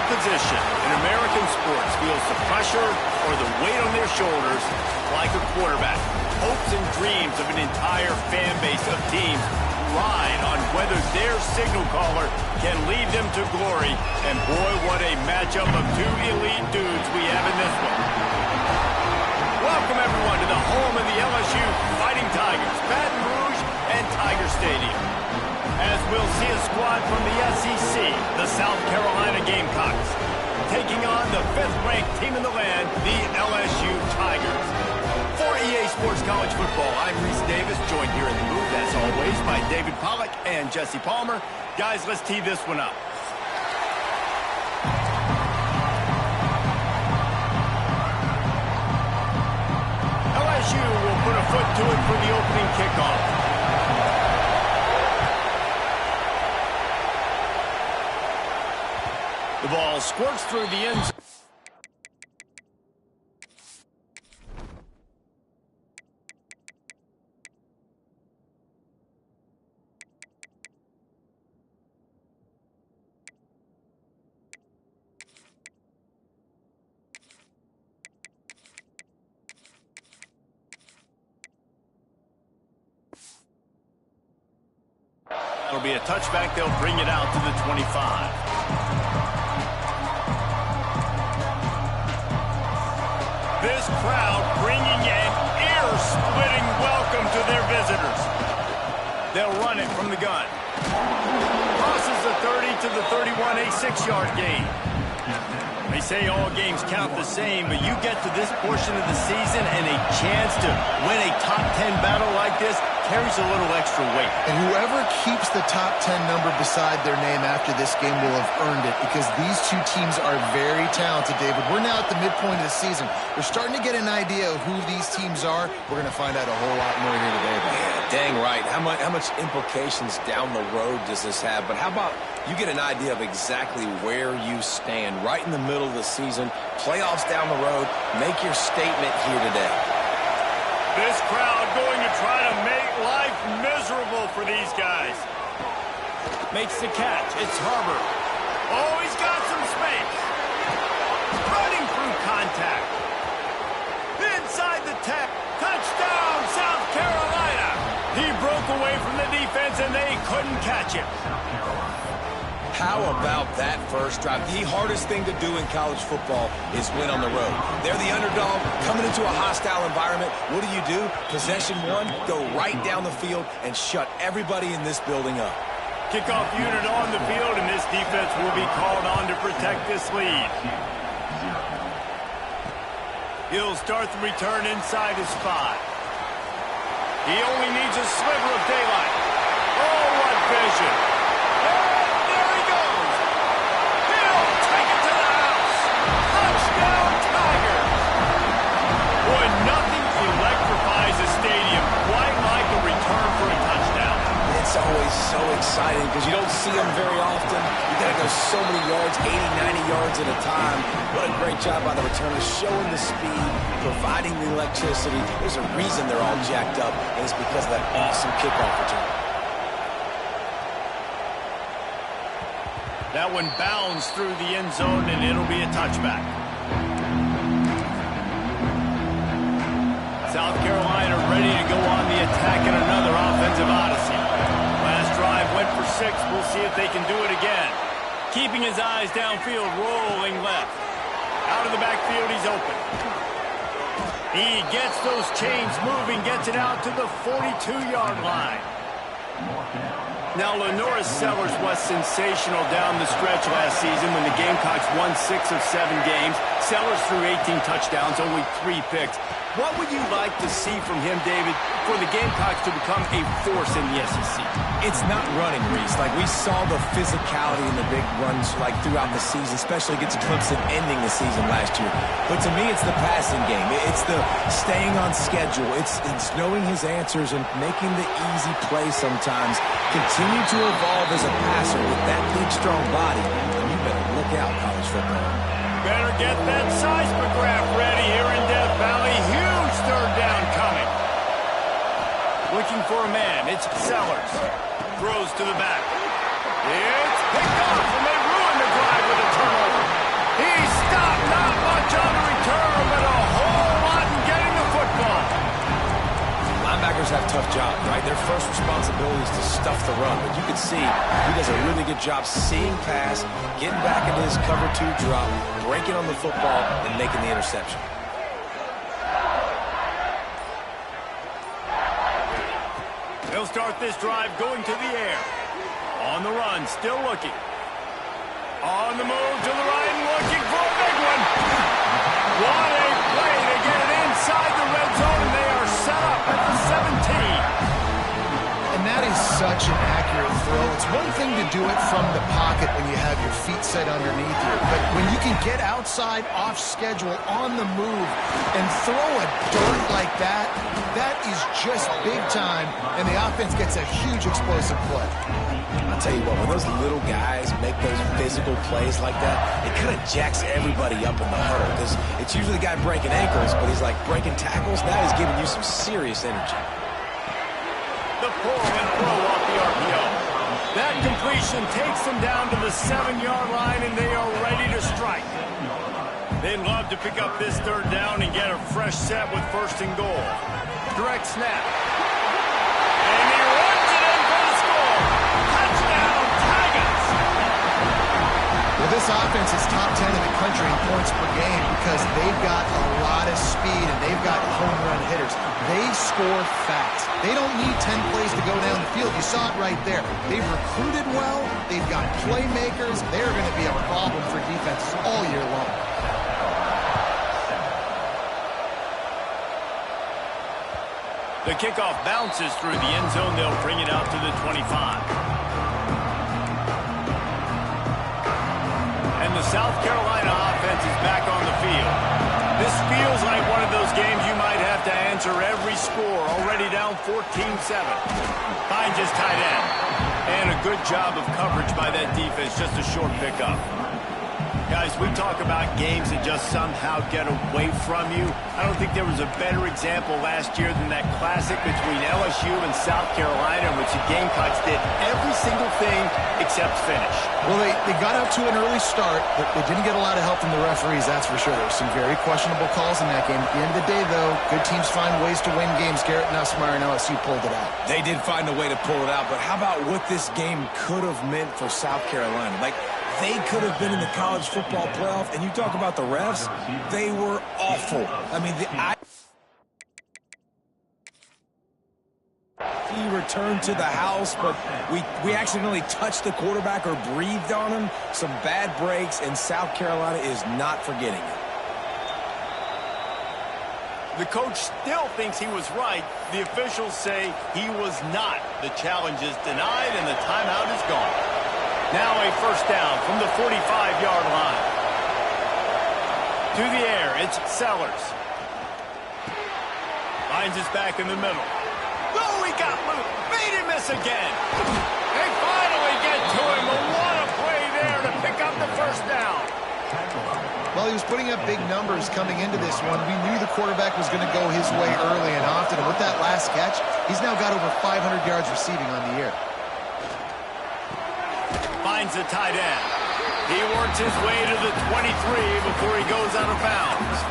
position in American sports feels the pressure or the weight on their shoulders like a quarterback. Hopes and dreams of an entire fan base of teams ride on whether their signal caller can lead them to glory. And boy, what a matchup of two elite dudes we have in this one. Welcome, everyone, to the home of the LSU Fighting Tigers, Baton Rouge and Tiger Stadium. As we'll see a squad from the SEC, the South Carolina Gamecocks, taking on the 5th-ranked team in the land, the LSU Tigers. For EA Sports College Football, I'm Reese Davis, joined here in the booth, as always, by David Pollack and Jesse Palmer. Guys, let's tee this one up. LSU will put a foot to it for the opening kickoff. The ball squirts through the end zone. It'll be a touchback. They'll bring it out to the 25. This crowd bringing an ear-splitting welcome to their visitors. They'll run it from the gun. Crosses the 30 to the 31, a 6-yard gain. They say all games count the same, but you get to this portion of the season and a chance to win a top 10 battle like this carries a little extra weight. And whoever keeps the top 10 number beside their name after this game will have earned it, because these two teams are very talented, David. We're now at the midpoint of the season. We're starting to get an idea of who these teams are. We're going to find out a whole lot more here today. Yeah, dang right. How much implications down the road does this have? But how about you get an idea of exactly where you stand right in the middle of the season, playoffs down the road, make your statement here today. This crowd going to try to make life miserable for these guys. Makes the catch. It's Harbor. Oh, he's got some space. Running through contact. Inside the tech. Touchdown, South Carolina. He broke away from the defense and they couldn't catch him. How about that first drive? The hardest thing to do in college football is win on the road. They're the underdog, coming into a hostile environment. What do? Possession one, go right down the field and shut everybody in this building up. Kickoff unit on the field, and this defense will be called on to protect this lead. He'll start the return inside his 5. He only needs a sliver of daylight. Oh, what vision! Boy, nothing electrifies a stadium quite like a return for a touchdown. It's always so exciting because you don't see them very often. You got to go so many yards, 80, 90 yards at a time. What a great job by the returners, showing the speed, providing the electricity. There's a reason they're all jacked up, and it's because of that awesome kickoff return. That one bounds through the end zone, and it'll be a touchback. South Carolina ready to go on the attack in another offensive odyssey. Last drive went for 6. We'll see if they can do it again. Keeping his eyes downfield, rolling left. Out of the backfield, he's open. He gets those chains moving, gets it out to the 42-yard line. Now, LaNorris Sellers was sensational down the stretch last season when the Gamecocks won 6 of 7 games. Sellers threw 18 touchdowns, only 3 picks. What would you like to see from him, David, for the Gamecocks to become a force in the SEC? It's not running, Reese. Like, we saw the physicality in the big runs, like, throughout the season, especially against Clemson ending the season last year. But to me, it's the passing game. It's the staying on schedule. It's knowing his answers and making the easy play sometimes. Continue to evolve as a passer with that big, strong body. And you better look out, college football. Better get that seismograph ready here in Death Valley. Huge third down coming. Looking for a man. It's Sellers. Throws to the back. It's picked off, and they ruin the drive with a turnover. job, right? Their first responsibility is to stuff the run. But you can see he does a really good job seeing pass, getting back into his cover 2 drop, breaking on the football, and making the interception. They'll start this drive going to the air. On the run, still looking. On the move to the right, looking for a big one. What a play to get it inside the red zone, and they are set up at the 17. And that is such an accurate throw. It's one thing to do it from the pocket when you have your feet set underneath you, but when you can get outside, off schedule, on the move, and throw a dart like that, that is just big time, and the offense gets a huge explosive play. I'll tell you what, when those little guys make those physical plays like that, it kind of jacks everybody up in the huddle, because it's usually the guy breaking ankles, but he's like breaking tackles. Now he's giving you some serious energy. The pull and throw off the RPO. That completion takes them down to the 7-yard line, and they are ready to strike. They'd love to pick up this 3rd down and get a fresh set with 1st and goal. Direct snap. And he runs it in for the score. Touchdown, Tigers! Well, this offense is top 10 in the country in points per game because they've got a lot of speed and they've got home run hitters. They score fast. They don't need 10 plays to go down the field. You saw it right there. They've recruited well. They've got playmakers. They're going to be a problem for defenses all year long. The kickoff bounces through the end zone. They'll bring it out to the 25. And the South Carolina offense is back on the field. This feels like one of those games you might have to answer every score. Already down 14-7. Finds his tight end. And a good job of coverage by that defense. Just a short pickup. Guys, we talk about games that just somehow get away from you. I don't think there was a better example last year than that classic between LSU and South Carolina, in which the Gamecocks did every single thing except finish. Well, they got out to an early start, but they didn't get a lot of help from the referees, that's for sure. There were some very questionable calls in that game. At the end of the day, though, good teams find ways to win games. Garrett Nussmeier and LSU pulled it out. They did find a way to pull it out, but how about what this game could have meant for South Carolina? Like, they could have been in the college football playoff, and you talk about the refs, they were awful. I mean, he returned to the house, but we accidentally touched the quarterback or breathed on him. Some bad breaks, and South Carolina is not forgetting it. The coach still thinks he was right. The officials say he was not. The challenge is denied, and the timeout is gone. Now a 1st down from the 45-yard line. To the air, it's Sellers. Finds his back in the middle. Oh, he got loose. Made him miss again. They finally get to him. But what a play there to pick up the 1st down. Well, he was putting up big numbers coming into this one. We knew the quarterback was going to go his way early and often. And with that last catch, he's now got over 500 yards receiving on the year. Finds the tight end. He works his way to the 23 before he goes out of bounds.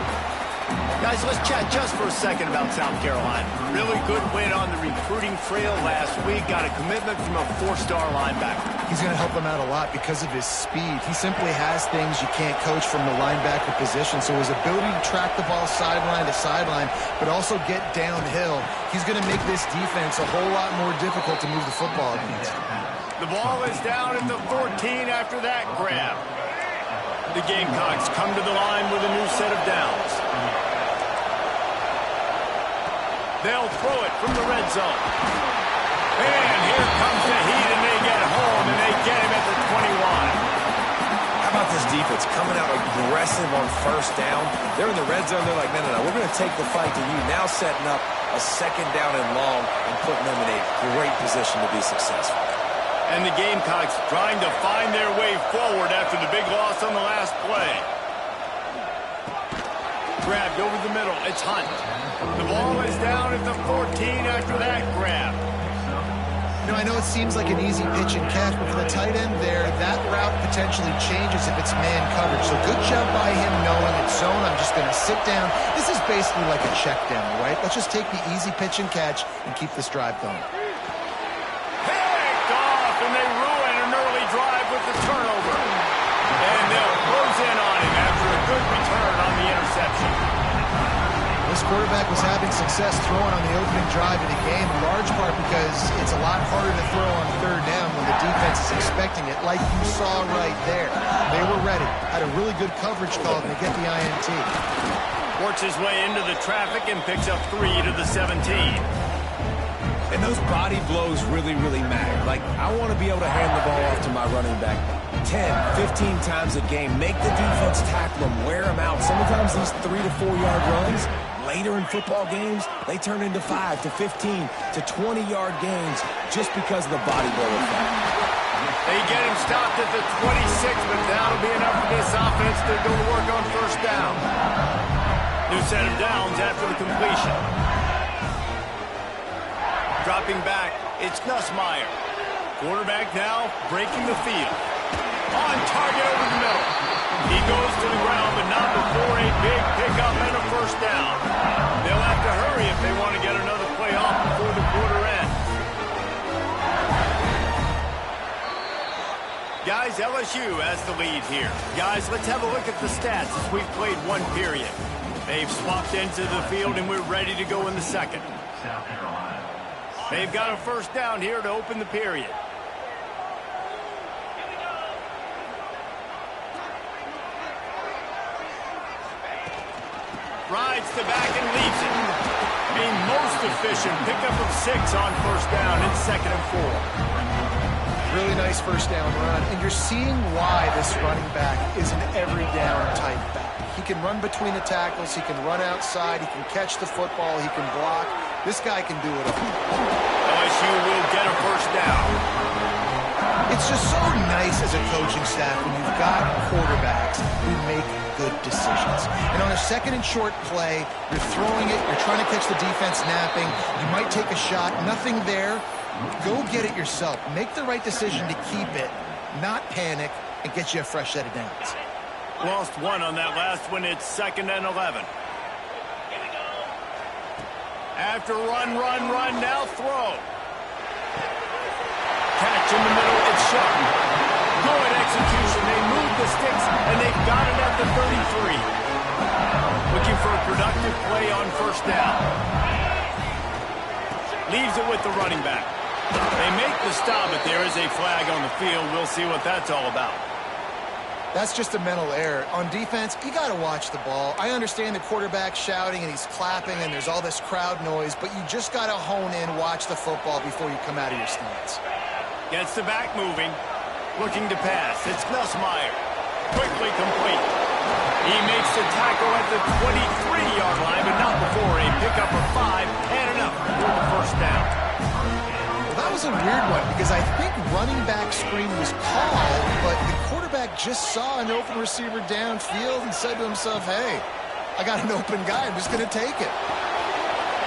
Guys, let's chat just for a second about South Carolina. Really good win on the recruiting trail last week. Got a commitment from a 4-star linebacker. He's going to help them out a lot because of his speed. He simply has things you can't coach from the linebacker position. So his ability to track the ball sideline to sideline, but also get downhill, he's going to make this defense a whole lot more difficult to move the football against. The ball is down at the 14 after that grab. The Gamecocks come to the line with a new set of downs. They'll throw it from the red zone. And here comes the heat, and they get home, and they get him at the 21. How about this defense coming out aggressive on 1st down? They're in the red zone. They're like, no, we're going to take the fight to you. Now setting up a 2nd down and long and putting them in a great position to be successful. And the Gamecocks trying to find their way forward after the big loss on the last play. Grabbed over the middle. It's Hunt. The ball is down at the 14 after that grab. I know it seems like an easy pitch and catch, but for the tight end there, that route potentially changes if it's man coverage. So good job by him knowing it's zone. I'm just going to sit down. This is basically like a check down, right? Let's just take the easy pitch and catch and keep this drive going. Picked off, and they ruin an early drive with the turnover. And they'll close in on him after a good return on the interception. This quarterback was having success throwing on the opening drive of the game, in large part because it's a lot harder to throw on third down when the defense is expecting it, like you saw right there. They were ready, had a really good coverage call to get the INT. Works his way into the traffic and picks up 3 to the 17. And those body blows really, really matter. Like, I want to be able to hand the ball off to my running back 10, 15 times a game. Make the defense tackle them, wear them out. Sometimes these 3 to 4 yard runs, later in football games, they turn into 5 to 15 to 20-yard gains just because of the body blow effect. They get him stopped at the 26, but that'll be enough for this offense to go to work on first down. New set of downs after the completion. Dropping back, it's Nussmeier. Quarterback now breaking the field. On target over the middle. He goes to the ground, but not before a big pickup and a first down. They'll have to hurry if they want to get another play off before the quarter ends. Guys, LSU has the lead here. Guys, let's have a look at the stats as we've played one period. They've swapped into the field, and we're ready to go in the second. They've got a first down here to open the period. Rides the back and leaves it. A most efficient pickup of 6 on first down and 2nd and 4. Really nice first down run, and you're seeing why this running back is an every down type back. He can run between the tackles, he can run outside, he can catch the football, he can block. This guy can do it all. LSU will get a first down. It's just so nice as a coaching staff when you've got quarterbacks who make good decisions. And on a second and short play, you're throwing it, you're trying to catch the defense napping, you might take a shot, nothing there. Go get it yourself. Make the right decision to keep it, not panic, and get you a fresh set of downs. Lost 1 on that last one. It's 2nd and 11. After run, now throw. Catch in the middle, it's sharp. Good execution. They move the sticks, and they've got it at the 33. Looking for a productive play on first down. Leaves it with the running back. They make the stop, but there is a flag on the field. We'll see what that's all about. That's just a mental error. On defense, you got to watch the ball. I understand the quarterback shouting and he's clapping and there's all this crowd noise, but you just got to hone in, watch the football before you come out of your stance. Gets the back moving. Looking to pass. It's Nussmeier. Quickly complete. He makes the tackle at the 23-yard line, but not before a pickup of 5 and enough for the first down. That was a weird one because I think running back screen was called, but the quarterback just saw an open receiver downfield and said to himself, hey, I got an open guy. I'm just going to take it.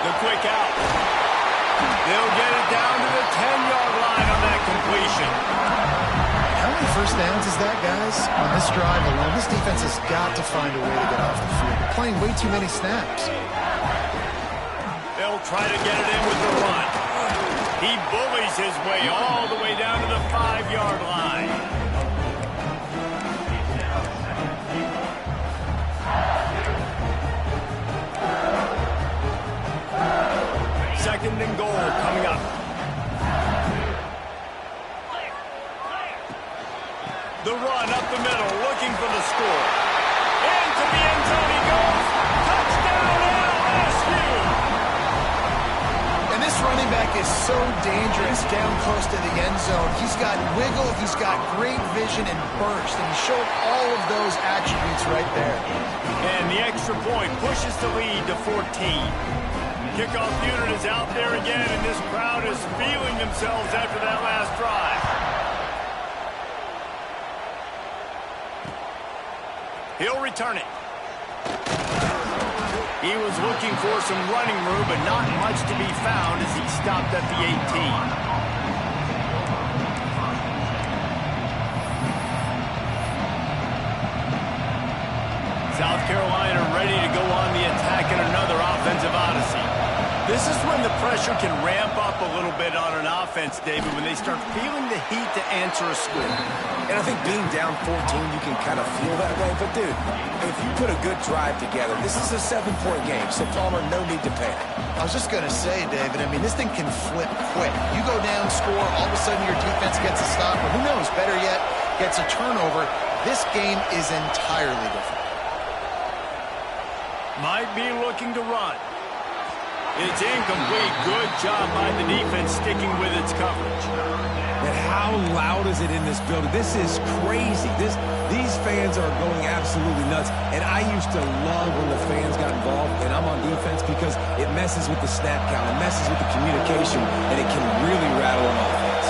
The quick out. They'll get it down to the 10-yard line on that completion. How many first downs is that, guys? On this drive alone, this defense has got to find a way to get off the field. They're playing way too many snaps. They'll try to get it in with the run. He bullies his way all the way down to the 5-yard line. Second and goal coming up. The run up the middle, looking for the score. Into the end zone he goes. Touchdown LSU! And this running back is so dangerous down close to the end zone. He's got wiggle, he's got great vision and burst, and he showed all of those attributes right there. And the extra point pushes the lead to 14. Kickoff unit is out there again, and this crowd is feeling themselves after that last drive. He'll return it. He was looking for some running room, but not much to be found as he stopped at the 18. This is when the pressure can ramp up a little bit on an offense, David, when they start feeling the heat to answer a score. And I think being down 14, you can kind of feel that way. But, dude, if you put a good drive together, this is a 7-point game, so Palmer, no need to panic. I was just going to say, David, I mean, this thing can flip quick. You go down, score, all of a sudden your defense gets a stop, or who knows, better yet, gets a turnover. This game is entirely different. Might be looking to run. It's incomplete. Good job by the defense sticking with its coverage. And how loud is it in this building? This is crazy. These fans are going absolutely nuts. And I used to love when the fans got involved, and I'm on defense, because it messes with the snap count, it messes with the communication, and it can really rattle an offense.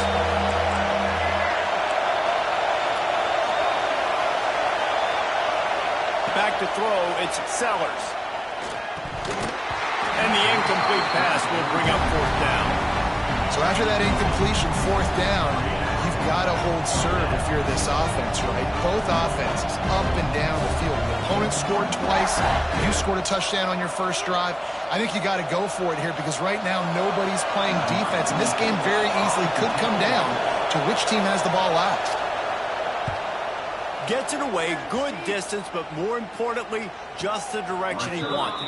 Back to throw, it's Sellers. And the incomplete pass will bring up 4th down. So after that incompletion, 4th down, you've got to hold serve if you're this offense, right? Both offenses, up and down the field. The opponent scored twice. You scored a touchdown on your first drive. I think you got to go for it here, because right now nobody's playing defense. And this game very easily could come down to which team has the ball last. Gets it away, good distance, but more importantly, just the direction he wanted.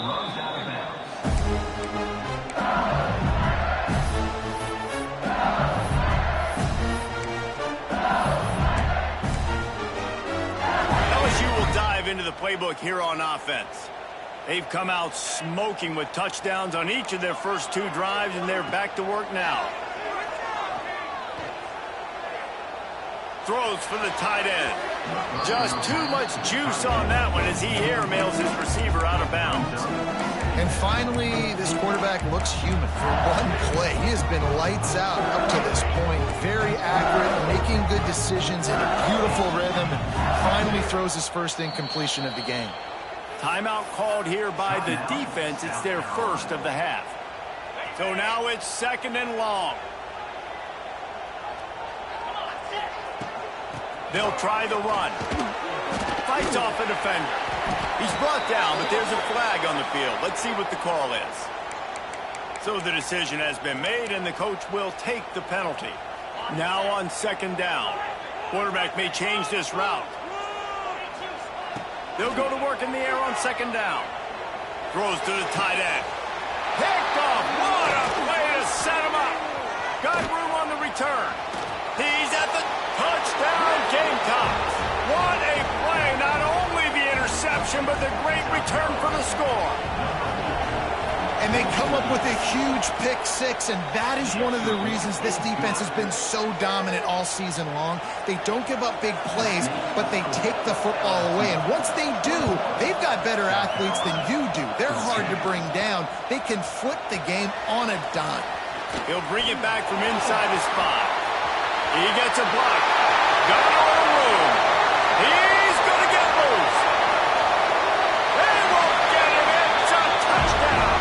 LSU will dive into the playbook here on offense. They've come out smoking with touchdowns on each of their first 2 drives, and they're back to work now. Throws for the tight end. Just too much juice on that one as he airmails his receiver out of bounds. And finally, this quarterback looks human for one play. He has been lights out up to this point. Very accurate, making good decisions in a beautiful rhythm, and finally throws his first incompletion of the game. Timeout called here by the defense. It's their first of the half. So now it's 2nd and long. They'll try the run. Fights off a defender. He's brought down, but there's a flag on the field. Let's see what the call is. So the decision has been made, and the coach will take the penalty. Now on 2nd down. Quarterback may change this route. They'll go to work in the air on 2nd down. Throws to the tight end. Picked off. What a play to set him up. Got room on the return. He's at the touchdown Gamecocks. What a play. Not only the interception, but the great return for the score. And they come up with a huge pick 6, and that is one of the reasons this defense has been so dominant all season long. They don't give up big plays, but they take the football away. And once they do, they've got better athletes than you do. They're hard to bring down. They can flip the game on a dime. He'll bring it back from inside his 5. He gets a block. Got a little room. He's going to get loose. They won't get him. It's a touchdown.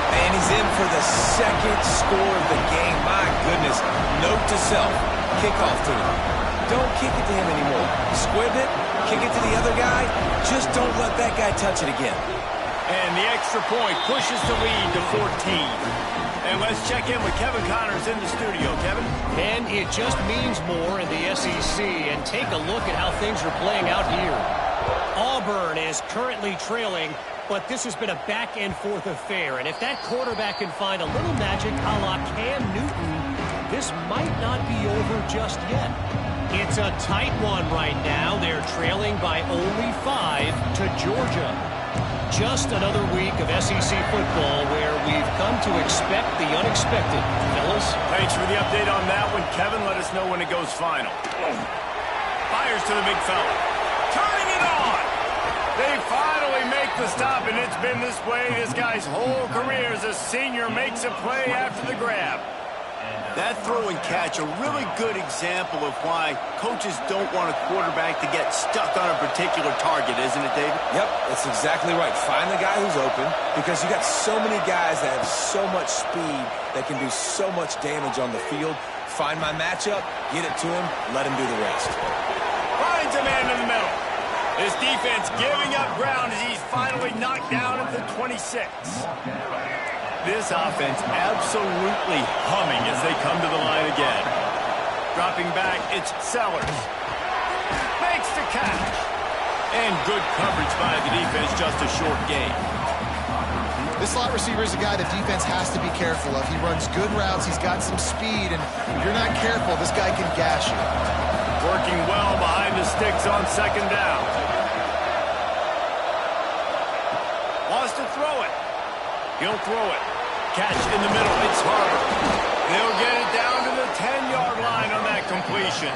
And he's in for the 2nd score of the game. My goodness. Note to self. Kickoff team. Don't kick it to him anymore. Squib it. Kick it to the other guy. Just don't let that guy touch it again. And the extra point pushes the lead to 14. And let's check in with Kevin Connors in the studio. Kevin? And it just means more in the SEC. And take a look at how things are playing out here. Auburn is currently trailing, but this has been a back-and-forth affair. And if that quarterback can find a little magic a la Cam Newton, this might not be over just yet. It's a tight one right now. They're trailing by only 5 to Georgia. Just another week of SEC football where we've come to expect the unexpected. Fellas? Thanks for the update on that one, Kevin. Let us know when it goes final. Fires to the big fella. Turning it on! They finally make the stop, and it's been this way this guy's whole career as a senior makes a play after the grab. That throw and catch, a really good example of why coaches don't want a quarterback to get stuck on a particular target, isn't it, David? Yep, that's exactly right. Find the guy who's open, because you got so many guys that have so much speed that can do so much damage on the field. Find my matchup, get it to him, let him do the rest. Finds a man in the middle. This defense giving up ground as he's finally knocked down at the 26. This offense absolutely humming as they come to the line again. Dropping back, it's Sellers. Makes the catch. And good coverage by the defense, just a short gain. This slot receiver is a guy the defense has to be careful of. He runs good routes, he's got some speed, and if you're not careful, this guy can gash you. Working well behind the sticks on second down. Wants to throw it. He'll throw it. Catch in the middle. It's Harbor. They'll get it down to the 10-yard line on that completion.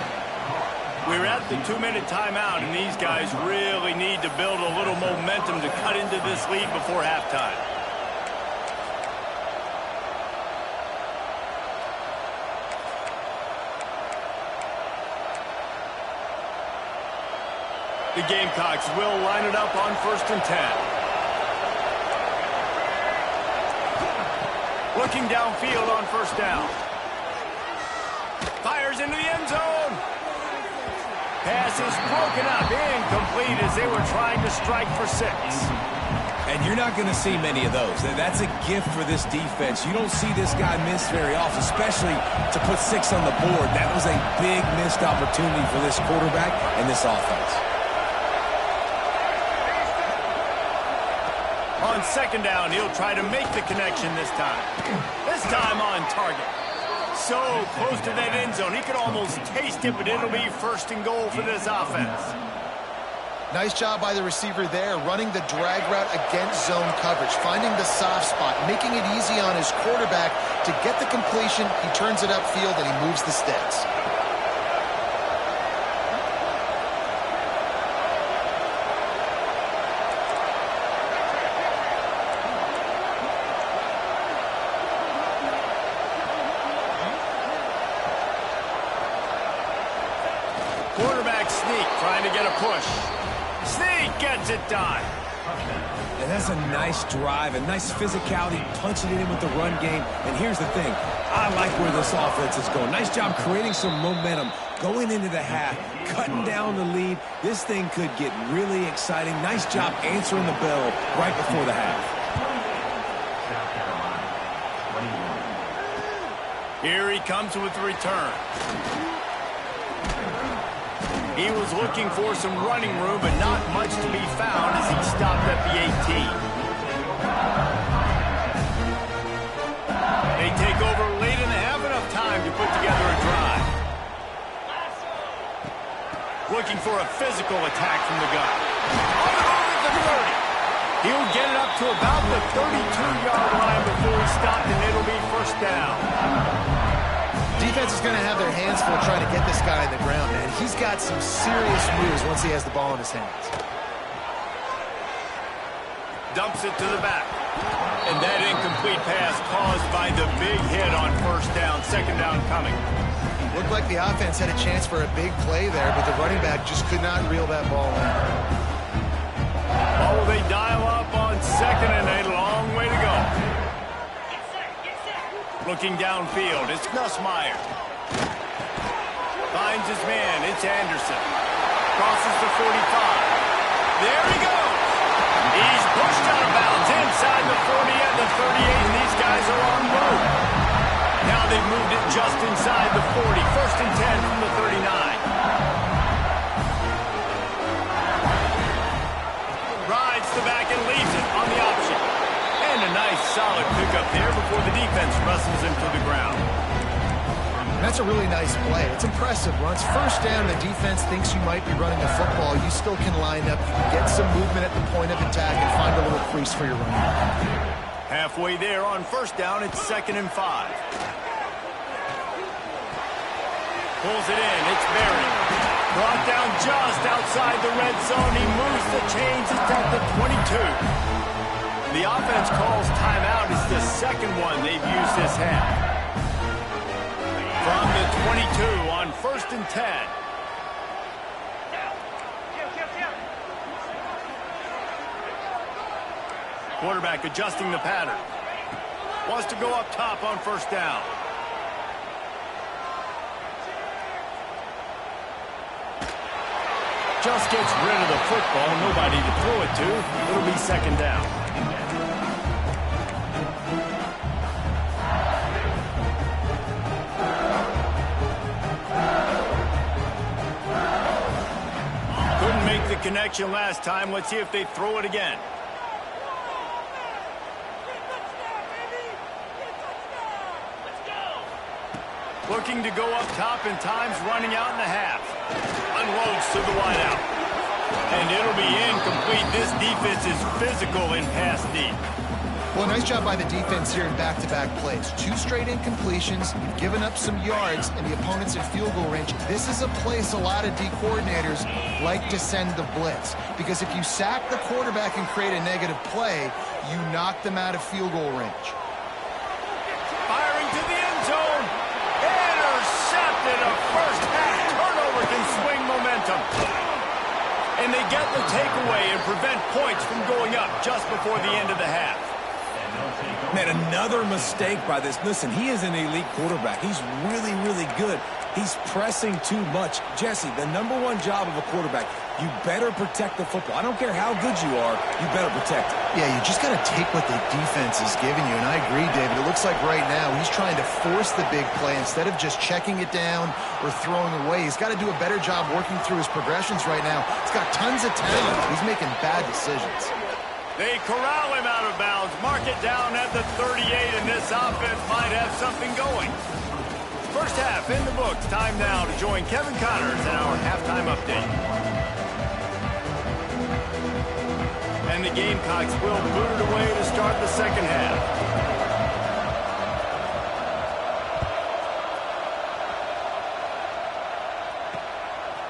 We're at the 2-minute timeout, and these guys really need to build a little momentum to cut into this lead before halftime. The Gamecocks will line it up on 1st and 10. Looking downfield on 1st down. Fires into the end zone. Pass is broken up, incomplete as they were trying to strike for 6. And you're not going to see many of those. That's a gift for this defense. You don't see this guy miss very often, especially to put 6 on the board. That was a big missed opportunity for this quarterback and this offense. On 2nd down, he'll try to make the connection this time. This time on target. So close to that end zone. He could almost taste it, but it'll be 1st and goal for this offense. Nice job by the receiver there, running the drag route against zone coverage, finding the soft spot, making it easy on his quarterback to get the completion. He turns it upfield, and he moves the sticks. Trying to get a push. Sneak gets it done. And that's a nice drive, a nice physicality, punching it in with the run game. And here's the thing. I like where this offense is going. Nice job creating some momentum, going into the half, cutting down the lead. This thing could get really exciting. Nice job answering the bell right before the half. Here he comes with the return. He was looking for some running room, but not much to be found as he stopped at the 18. They take over late and have enough time to put together a drive. Looking for a physical attack from the gun. On the move at the 30. He'll get it up to about the 32-yard line before he stopped, and it'll be 1st down. Defense is going to have their hands full trying to get this guy on the ground, man. He's got some serious moves once he has the ball in his hands. Dumps it to the back. And that incomplete pass caused by the big hit on 1st down, 2nd down coming. Looked like the offense had a chance for a big play there, but the running back just could not reel that ball in. Oh, they dial up on 2nd and a long way to go. Looking downfield, it's Nussmeier. Finds his man, it's Anderson. Crosses the 45. There he goes. He's pushed out of bounds inside the 40 and the 38, and these guys are on the move. Now they've moved it just inside the 40. 1st and 10 from the 39. Rides the back and leaves it on the option. And a nice solid pickup there before the defense wrestles him to the ground. That's a really nice play. It's impressive. Once 1st down, the defense thinks you might be running the football. You still can line up, you can get some movement at the point of attack, and find a little crease for your running back. Halfway there on 1st down, it's 2nd and 5. Pulls it in, it's Berry. Brought down just outside the red zone. He moves the chains, it's at the 22. The offense calls timeout. It's the 2nd one they've used this half. From the 22 on 1st and 10. Quarterback adjusting the pattern. Wants to go up top on 1st down. Just gets rid of the football. Nobody to throw it to. It'll be 2nd down. connection last time. Let's see if they throw it again. Looking to go up top, and time's running out in the half. Unloads to the wideout. And it'll be incomplete. This defense is physical in pass deep. Well, nice job by the defense here in back-to-back plays. 2 straight incompletions, you've given up some yards, and the opponent's in field goal range. This is a place a lot of D coordinators like to send the blitz, because if you sack the quarterback and create a negative play, you knock them out of field goal range. Firing to the end zone. Intercepted. A first-half turnover can swing momentum. And they get the takeaway and prevent points from going up just before the end of the half. Man, another mistake by this. Listen, he is an elite quarterback. He's really, really good. He's pressing too much. Jesse, the #1 job of a quarterback, you better protect the football. I don't care how good you are, you better protect it. Yeah, you just got to take what the defense is giving you, and I agree, David. It looks like right now he's trying to force the big play instead of just checking it down or throwing away. He's got to do a better job working through his progressions right now. He's got tons of talent. He's making bad decisions. They corral him out of bounds, mark it down at the 38, and this offense might have something going. First half in the books. Time now to join Kevin Connors in our halftime update. And the Gamecocks will boot it away to start the second half.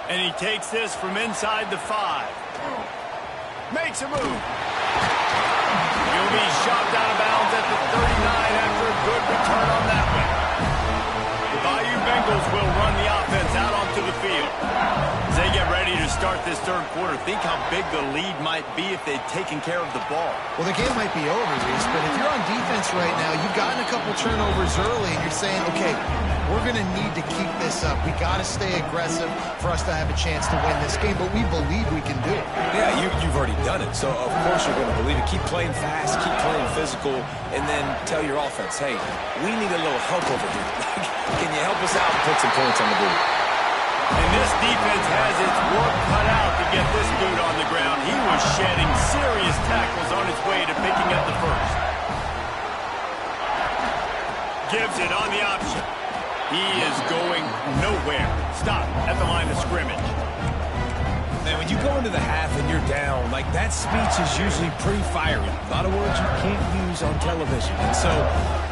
And he takes this from inside the 5. Makes a move. He'll be shoved out of bounds at the 39 after a good return on that one. The Bayou Bengals will run the offense out onto the field. As they get ready to start this third quarter, think how big the lead might be if they'd taken care of the ball. Well, the game might be over, Reese, but if you're on defense right now, you've gotten a couple turnovers early, and you're saying, okay, we're going to need to keep this up. We got to stay aggressive for us to have a chance to win this game, but we believe we can do it. Yeah, you've already done it, so of course you're going to believe it. Keep playing fast, keep playing physical, and then tell your offense, hey, we need a little help over here. Can you help us out and put some points on the board? And this defense has its work cut out to get this dude on the ground. He was shedding serious tackles on his way to picking up the first. Gives it on the option. He is going nowhere. Stop at the line of scrimmage. Man, when you go into the half and you're down, like that speech is usually pretty fiery. A lot of words you can't use on television. And so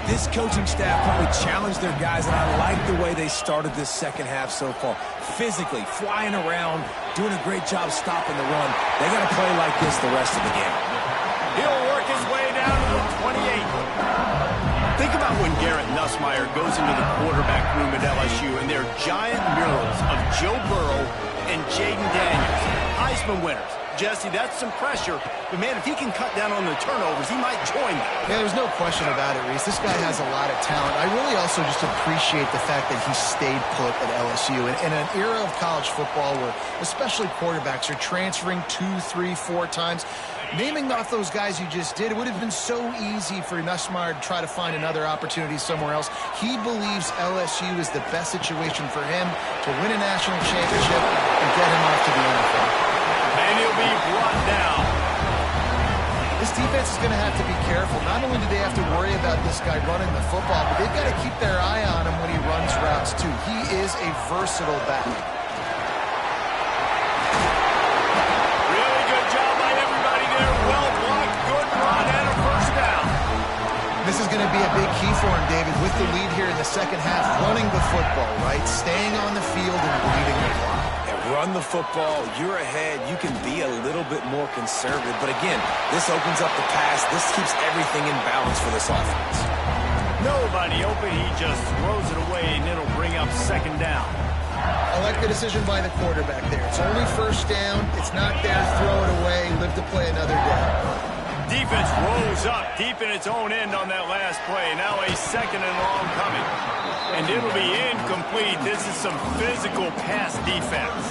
this coaching staff probably challenged their guys, and I like the way they started this second half so far. Physically, flying around, doing a great job stopping the run. They got to play like this the rest of the game. He'll work his way down to the 28. Think about when Garrett Nussmeier goes into the quarterback room at LSU and there are giant murals of Joe Burrow and Jaden Daniels, Heisman winners. Jesse, that's some pressure, but man, if he can cut down on the turnovers, he might join them. Yeah, there's no question about it, Reese. This guy has a lot of talent. I really also just appreciate the fact that he stayed put at LSU. In an era of college football where especially quarterbacks are transferring 2, 3, 4 times, naming off those guys you just did, it would have been so easy for Nussmeier to try to find another opportunity somewhere else. He believes LSU is the best situation for him to win a national championship and get him off to the NFL. And he'll be brought down. This defense is going to have to be careful. Not only do they have to worry about this guy running the football, but they've got to keep their eye on him when he runs routes too. He is a versatile back. This is going to be a big key for him, David, with the lead here in the second half, running the football, right? Staying on the field and bleeding the clock. Yeah, run the football. You're ahead. You can be a little bit more conservative. But again, this opens up the pass. This keeps everything in balance for this offense. Nobody open. He just throws it away, and it'll bring up second down. I like the decision by the quarterback there. It's only first down. It's not there. Throw it away. Live to play another day. Defense rolls up deep in its own end on that last play. Now a second and long coming. And it'll be incomplete. This is some physical pass defense.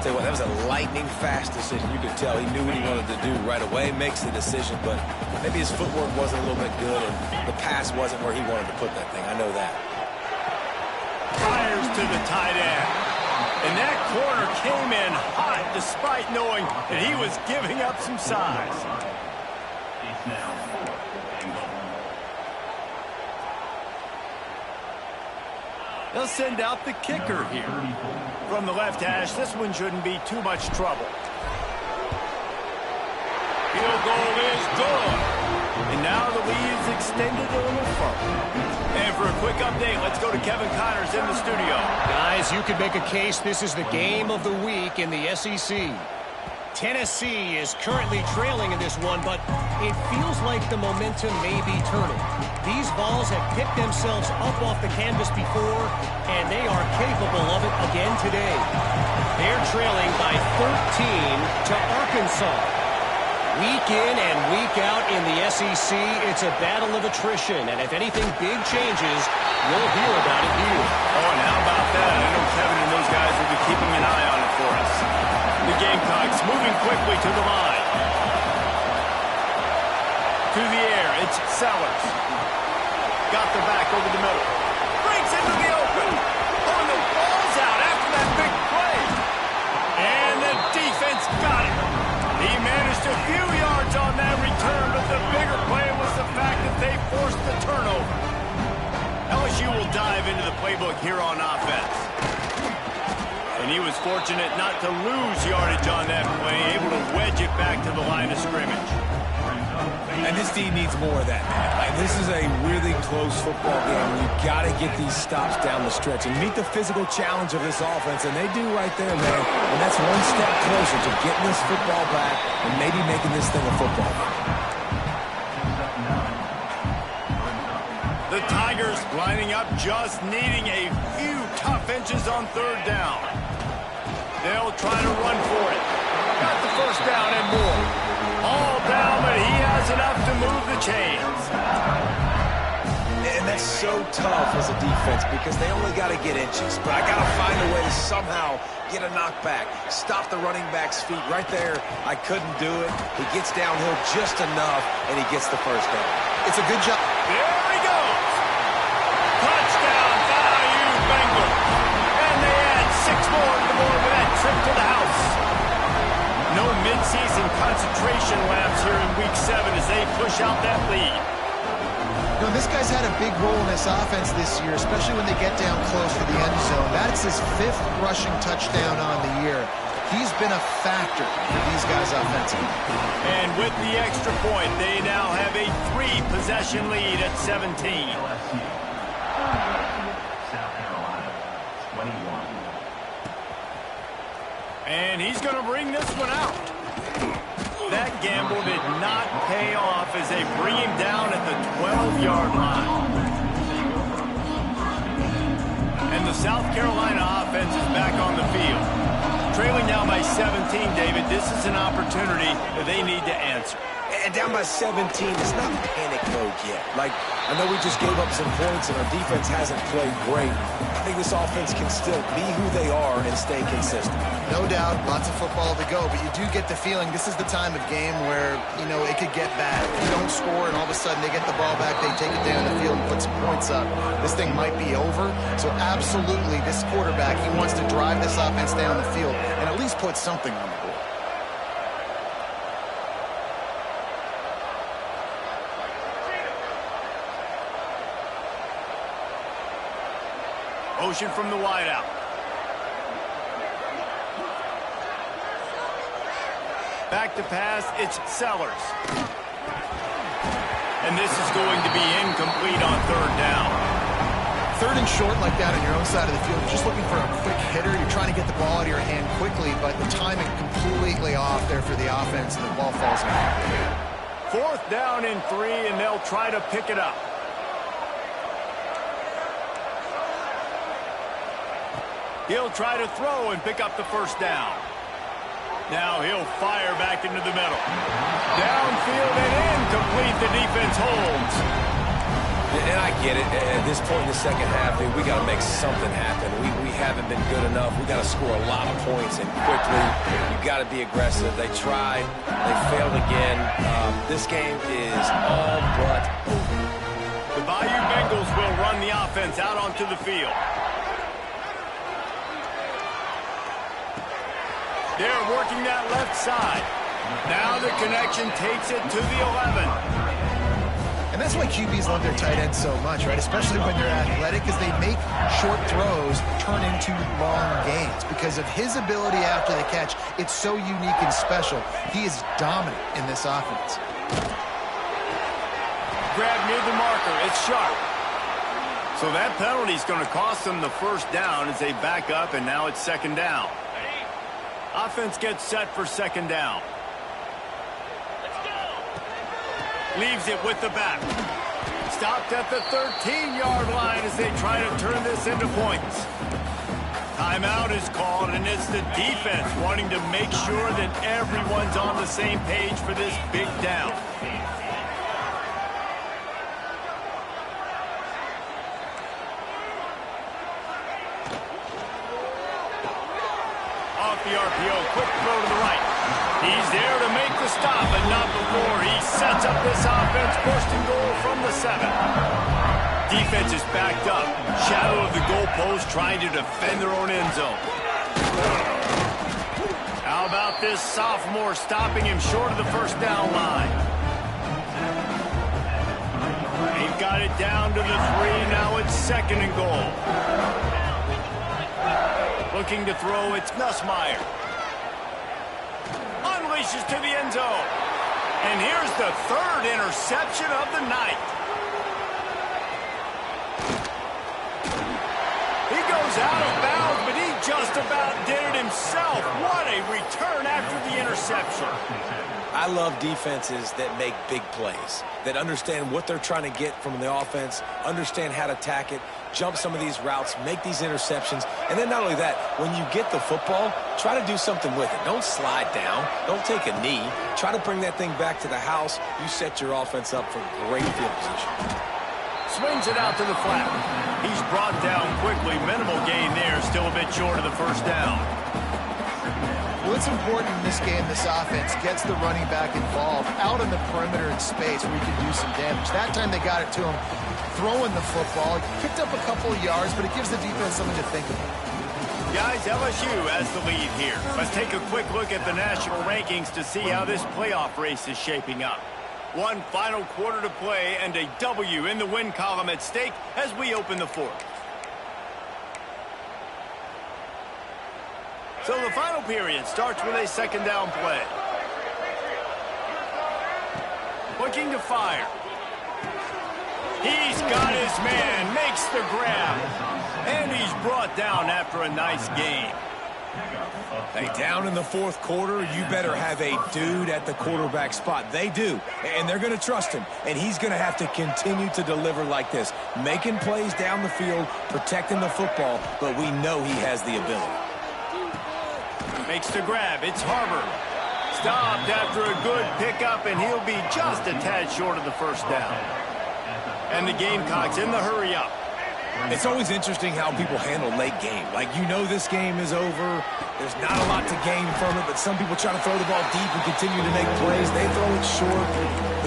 Tell you what, that was a lightning-fast decision. You could tell he knew what he wanted to do right away. Makes the decision, but maybe his footwork wasn't a little bit good, and the pass wasn't where he wanted to put that thing. I know that. Fires to the tight end. And that corner came in hot despite knowing that he was giving up some size. They'll send out the kicker here. From the left hash, this one shouldn't be too much trouble. Field goal is good. And now the lead is extended a little further. And for a quick update, let's go to Kevin Connors in the studio. Guys, you could make a case this is the game of the week in the SEC. Tennessee is currently trailing in this one, but it feels like the momentum may be turning. These balls have picked themselves up off the canvas before, and they are capable of it again today. They're trailing by 13 to Arkansas. Week in and week out in the SEC, it's a battle of attrition, and if anything big changes, you'll hear about it here. Oh, and how about that? I know Kevin and those guys will be keeping an eye on it for us. The Gamecocks moving quickly to the line. To the air, it's Sellers. Got the back over the middle. Breaks into the open. Oh, and the ball's out after that big play. And the defense got it. He managed a few yards on that return, but the bigger play was the fact that they forced the turnover. LSU will dive into the playbook here on offense. And he was fortunate not to lose yardage on that play, able to wedge it back to the line of scrimmage. And this team needs more of that, man. Like, this is a really close football game. You've got to get these stops down the stretch and meet the physical challenge of this offense, and they do right there, man. And that's one step closer to getting this football back and maybe making this thing a football game. The Tigers lining up, just needing a few tough inches on third down. They'll try to run for it. Got the first down and more. All down, but he has enough to move the chains. And that's so tough as a defense because they only got to get inches. But I got to find a way to somehow get a knockback, stop the running back's feet right there. I couldn't do it. He gets downhill just enough, and he gets the first down. It's a good job. There he goes. Touchdown, Bayou Bengals. And they add 6 more to the board with that trip to the house. No midseason concentration laps here in Week 7 as they push out that lead. You know, this guy's had a big role in this offense this year, especially when they get down close to the end zone. That's his 5th rushing touchdown on the year. He's been a factor for these guys offensively. And with the extra point, they now have a 3-possession lead at 17. And he's going to bring this one out. That gamble did not pay off as they bring him down at the 12-yard line. And the South Carolina offense is back on the field. Trailing now by 17, David, this is an opportunity that they need to answer. And down by 17, it's not panic mode yet. Like, I know we just gave up some points and our defense hasn't played great. I think this offense can still be who they are and stay consistent. No doubt, lots of football to go, but you do get the feeling this is the time of game where, you know, it could get bad. If you don't score and all of a sudden they get the ball back, they take it down the field and put some points up, this thing might be over. So absolutely, this quarterback, he wants to drive this offense down the field and at least put something on the board. Motion from the wideout. Back to pass, it's Sellers. And this is going to be incomplete on third down. Third and short like that on your own side of the field, you're just looking for a quick hitter. You're trying to get the ball out of your hand quickly, but the timing completely off there for the offense, and the ball falls incomplete. 4th down and 3, and they'll try to pick it up. He'll try to throw and pick up the first down. Now he'll fire back into the middle. Downfield and incomplete. The defense holds. And I get it. At this point in the second half, dude, we got to make something happen. We haven't been good enough. We got to score a lot of points and quickly. You got to be aggressive. They tried. They failed again. This game is all but over. The Bayou Bengals will run the offense out onto the field. They're working that left side. Now the connection takes it to the 11. And that's why QBs love their tight ends so much, right? Especially when they're athletic, because they make short throws turn into long gains. Because of his ability after the catch, it's so unique and special. He is dominant in this offense. Grab near the marker. It's sharp. So that penalty is going to cost them the first down as they back up, and now it's second down. Offense gets set for second down. Leaves it with the back. Stopped at the 13-yard line as they try to turn this into points. Timeout is called, and it's the defense wanting to make sure that everyone's on the same page for this big down. Off the RPO, quick throw to the right. He's there to make the stop, but not before he sets up this offense, first and goal from the 7. Defense is backed up. Shadow of the goalpost trying to defend their own end zone. How about this sophomore stopping him short of the first down line? They've got it down to the 3. Now it's second and goal. Looking to throw, it's Nussmeier. Unleashes to the end zone. And here's the third interception of the night. He goes out of bounds, but he just about did it himself. What a return after the interception. I love defenses that make big plays, that understand what they're trying to get from the offense, understand how to attack it, jump some of these routes, make these interceptions, and then not only that, when you get the football, try to do something with it. Don't slide down. Don't take a knee. Try to bring that thing back to the house. You set your offense up for great field position. Swings it out to the flat. He's brought down quickly. Minimal gain there. Still a bit short of the first down. Well, it's important in this game, this offense gets the running back involved out in the perimeter in space where he can do some damage. That time they got it to him throwing the football. Picked up a couple of yards, but it gives the defense something to think about. Guys, LSU has the lead here. Let's take a quick look at the national rankings to see how this playoff race is shaping up. One final quarter to play and a W in the win column at stake as we open the fourth. So the final period starts with a second down play. Looking to fire. He's got his man, makes the grab, and he's brought down after a nice gain. Hey, down in the fourth quarter, you better have a dude at the quarterback spot. They do, and they're going to trust him, and he's going to have to continue to deliver like this, making plays down the field, protecting the football, but we know he has the ability. Makes the grab. It's Harbor. Stopped after a good pickup, and he'll be just a tad short of the first down. And the Gamecocks in the hurry-up. It's always interesting how people handle late game. Like, you know this game is over. There's not a lot to gain from it, but some people try to throw the ball deep and continue to make plays. They throw it short.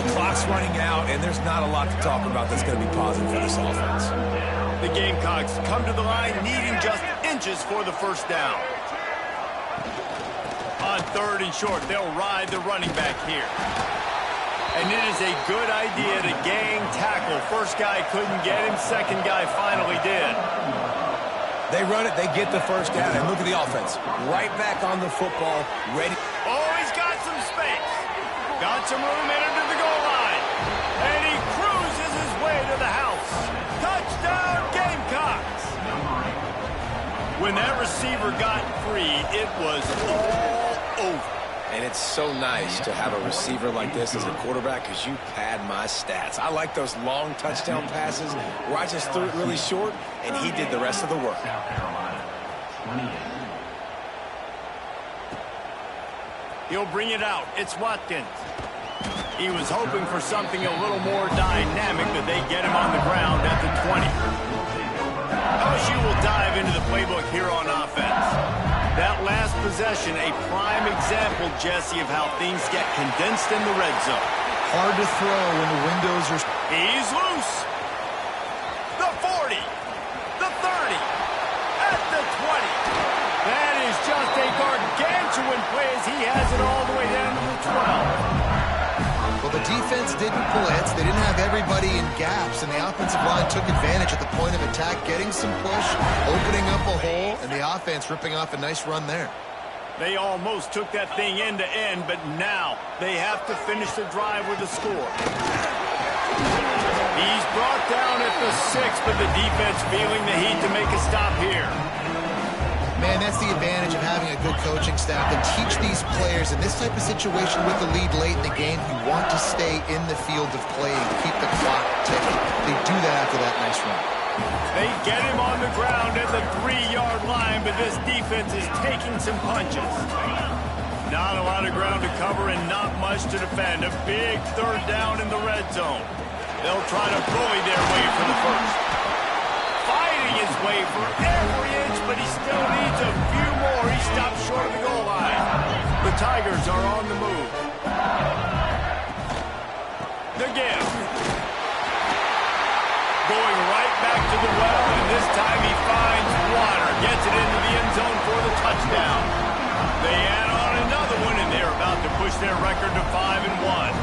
The clock's running out, and there's not a lot to talk about that's going to be positive for this offense. The Gamecocks come to the line needing just inches for the first down. On third and short, they'll ride the running back here. And it is a good idea to gang tackle. First guy couldn't get him. Second guy finally did. They run it. They get the first down. And look at the offense. Right back on the football. Ready. Oh, he's got some space. Got some room in under the goal line. And he cruises his way to the house. Touchdown, Gamecocks. When that receiver got free, it was all over. And it's so nice to have a receiver like this as a quarterback because you pad my stats. I like those long touchdown passes where I just threw it really short, and he did the rest of the work. He'll bring it out. It's Watkins. He was hoping for something a little more dynamic, but they get him on the ground at the 20. LSU will dive into the playbook here on offense. That last possession, a prime example, Jesse, of how things get condensed in the red zone. Hard to throw when the windows are... He's loose. The 40. The 30. At the 20. That is just a gargantuan didn't blitz. They didn't have everybody in gaps, and the offensive line took advantage at the point of attack, getting some push, opening up a hole, and the offense ripping off a nice run there. They almost took that thing end to end, but now they have to finish the drive with a score. He's brought down at the 6, but the defense feeling the heat to make a stop here. Man, that's the advantage of having a good coaching staff to teach these players in this type of situation with the lead late in the game. You want to stay in the field of play and keep the clock ticking. They do that after that nice run. They get him on the ground at the 3-yard line, but this defense is taking some punches. Not a lot of ground to cover and not much to defend. A big third down in the red zone. They'll try to bully their way for the first. Fighting his way for every inch, but he still needs a few more. He stopped short of the goal line. The Tigers are on the move. The give. Going right back to the well, and this time he finds water. Gets it into the end zone for the touchdown. They add on another one, and they're about to push their record to 5-1.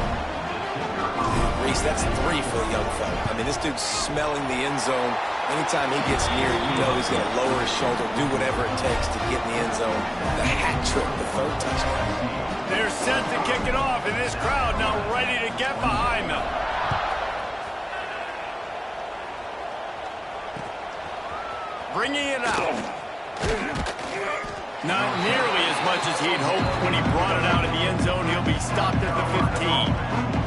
Reese, that's 3 for the young fella. I mean, this dude's smelling the end zone. Anytime he gets near, you know he's going to lower his shoulder, do whatever it takes to get in the end zone. The hat trick, the third touchdown. They're set to kick it off, and this crowd now ready to get behind them. Bringing it out. Not nearly as much as he'd hoped when he brought it out in the end zone. He'll be stopped at the 15.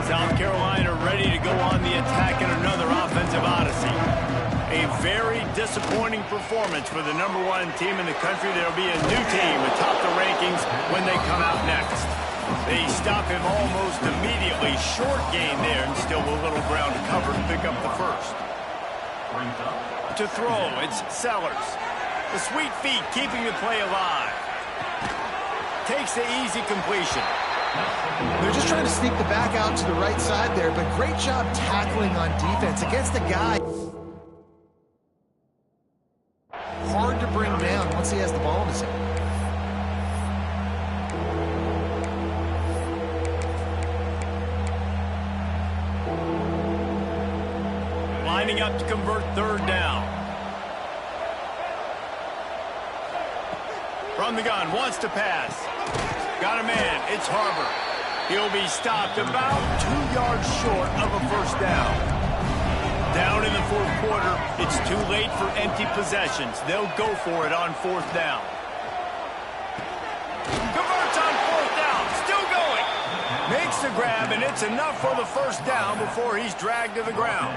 South Carolina ready to go on the attack in another offensive odyssey. A very disappointing performance for the #1 team in the country. There'll be a new team atop the rankings when they come out next. They stop him almost immediately. Short gain there, and still a little ground to cover to pick up the first. To throw, it's Sellers. The sweet feet keeping the play alive. Takes the easy completion. They're just trying to sneak the back out to the right side there, but great job tackling on defense against the guy. Hard to bring down once he has the ball in his hand. Lining up to convert third down. From the gun, wants to pass. Got a man, it's Harbor. He'll be stopped about 2 yards short of a first down. Down in the fourth quarter, it's too late for empty possessions. They'll go for it on fourth down. Converts on fourth down, still going. Makes the grab, and it's enough for the first down before he's dragged to the ground.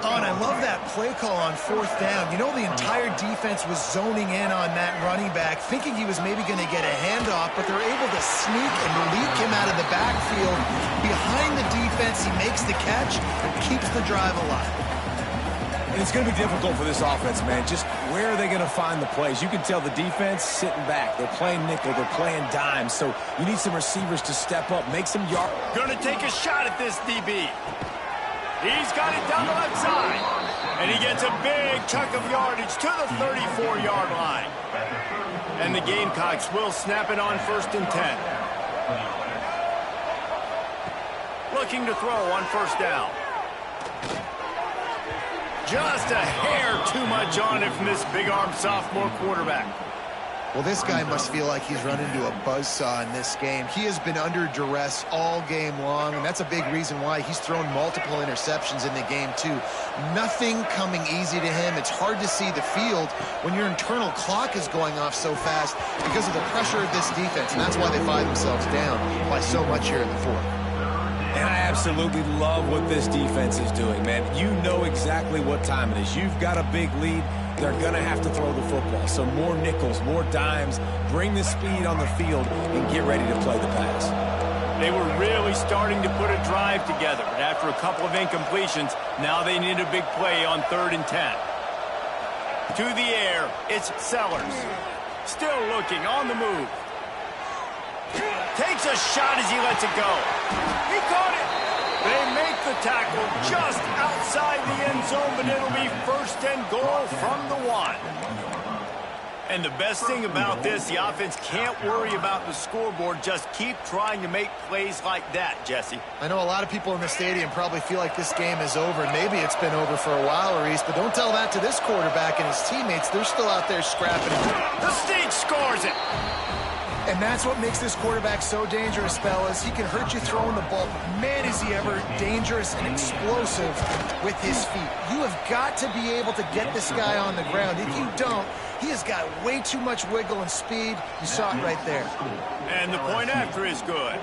Oh, and I love that play call on fourth down. You know, the entire defense was zoning in on that running back, thinking he was maybe going to get a handoff, but they're able to sneak and leak him out of the backfield. Behind the defense, he makes the catch and keeps the drive alive. And it's going to be difficult for this offense, man. Just where are they going to find the plays? You can tell the defense sitting back. They're playing nickel. They're playing dime. So you need some receivers to step up, make some yards. Going to take a shot at this DB. He's got it down the left side. And he gets a big chunk of yardage to the 34-yard line. And the Gamecocks will snap it on 1st and 10. Looking to throw on first down. Just a hair too much on it from this big-armed sophomore quarterback. Well, this guy must feel like he's run into a buzzsaw in this game. He has been under duress all game long, and that's a big reason why he's thrown multiple interceptions in the game, too. Nothing coming easy to him. It's hard to see the field when your internal clock is going off so fast because of the pressure of this defense, and that's why they find themselves down by so much here in the fourth. And I absolutely love what this defense is doing, man. You know exactly what time it is. You've got a big lead. They're going to have to throw the football. So more nickels, more dimes, bring the speed on the field, and get ready to play the pass. They were really starting to put a drive together, but after a couple of incompletions, now they need a big play on 3rd and 10. To the air, it's Sellers. Still looking, on the move. Takes a shot as he lets it go. He caught it. They make the tackle just outside the end zone, but it'll be 1st and goal from the 1. And the best thing about this, the offense can't worry about the scoreboard. Just keep trying to make plays like that, Jesse. I know a lot of people in the stadium probably feel like this game is over. Maybe it's been over for a while, Reese, but don't tell that to this quarterback and his teammates. They're still out there scrapping. The Sneak scores it. And that's what makes this quarterback so dangerous, fellas. He can hurt you throwing the ball. Man, is he ever dangerous and explosive with his feet. You have got to be able to get this guy on the ground. If you don't, he has got way too much wiggle and speed. You saw it right there. And the point after is good.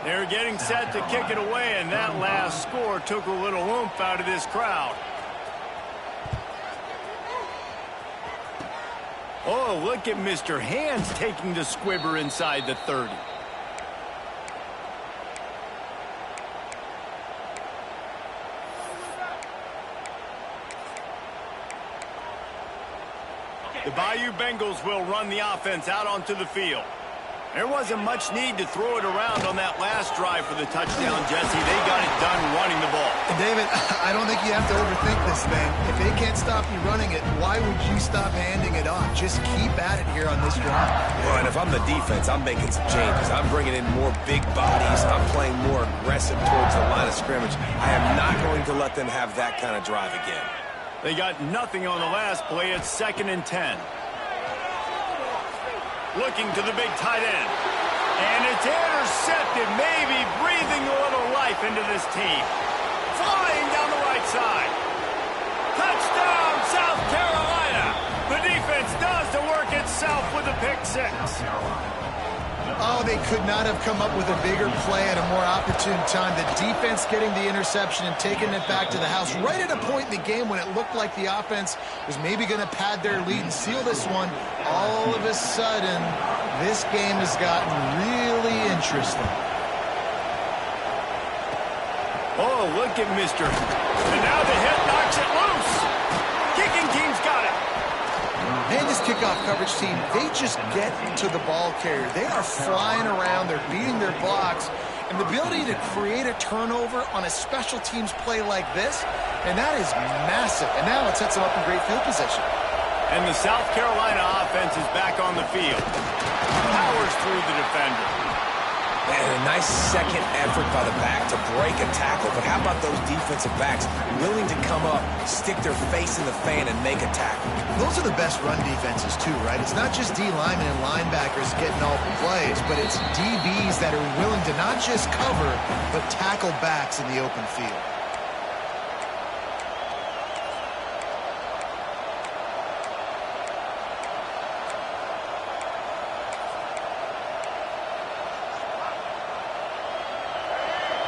They're getting set to kick it away, and that last score took a little oomph out of this crowd. Oh, look at Mr. Hands taking the squibber inside the 30. The Bayou Bengals will run the offense out onto the field. There wasn't much need to throw it around on that last drive for the touchdown, Jesse. They got it done running the ball. And David, I don't think you have to overthink this thing. If they can't stop you running it, why would you stop handing it off? Just keep at it here on this drive. Well, and if I'm the defense, I'm making some changes. I'm bringing in more big bodies. I'm playing more aggressive towards the line of scrimmage. I am not going to let them have that kind of drive again. They got nothing on the last play. It's 2nd and 10. Looking to the big tight end. And it's intercepted, maybe breathing a little life into this team. Flying down the right side. Touchdown, South Carolina. The defense does the work itself with a pick 6. Oh, they could not have come up with a bigger play at a more opportune time. The defense getting the interception and taking it back to the house right at a point in the game when it looked like the offense was maybe going to pad their lead and seal this one. All of a sudden, this game has gotten really interesting. Oh, look at Mr. And now the hit knocks it loose. Kicking team's got it. And this kickoff coverage team, they just get to the ball carrier. They are flying around. They're beating their blocks. And the ability to create a turnover on a special teams play like this, and that is massive. And now it sets them up in great field position. And the South Carolina offense is back on the field. Powers through the defender. Man, a nice second effort by the back to break a tackle. But how about those defensive backs willing to come up, stick their face in the fan, and make a tackle? Those are the best run defenses, too, right? It's not just D linemen and linebackers getting all the plays, but it's DBs that are willing to not just cover, but tackle backs in the open field.